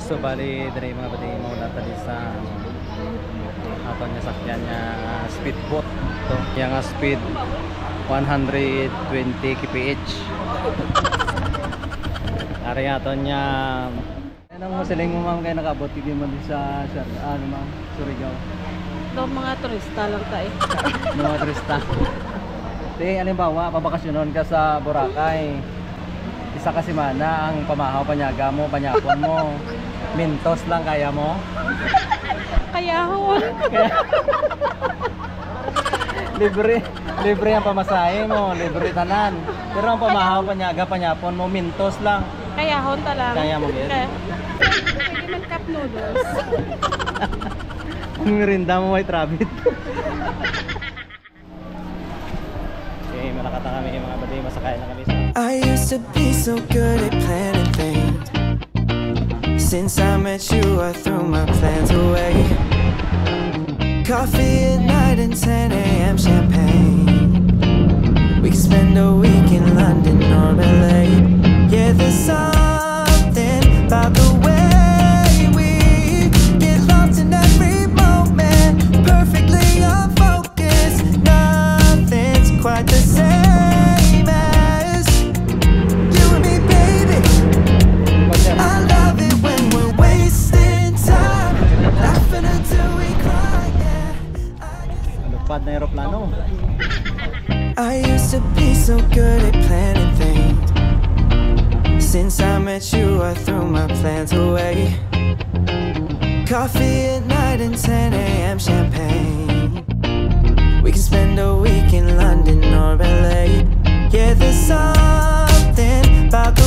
So bali diri mga bati mauna tadi sa aton nga sakyan nga speedboat to. Yang nga speed 120 kph. Ari aton nga anong masiling mo ma'am kay nakabot kay man sa ano ma'am Surigao. Do mga turista lang tayo. Mga turista. Di halimbawa pabakasyonon ka sa Boracay. Isa ka semana ang pamahaw panyaga mo, panyapon mo. Mintos lang kaya mo? Kayahon. libre ang pamasahe mo, libre tanan. Pero ang pamahaw panyaga, panyapon mo, mintos lang. Kayahon talang. Kaya mo gid. Pwede man cup noodles. Ang merinda mo white rabbit. Okay, malakata kami mga badi, masakay na kami sa I used to be so good at planning things. Since I met you, I threw my plans away. Coffee at night and 10 a.m. champagne. We could spend a week in London or LA. Yeah, there's something about the way we get lost in every moment. Perfectly unfocused, nothing's quite the same as you and me, baby. I love it when we're wasting time, laughing until we cry. Yeah, lupad na aeroplano. I used to be so good at planning things. Since I met you, I threw my plans away. Coffee at night and 10 a.m. champagne. We can spend a week in London or LA. Yeah, there's something about the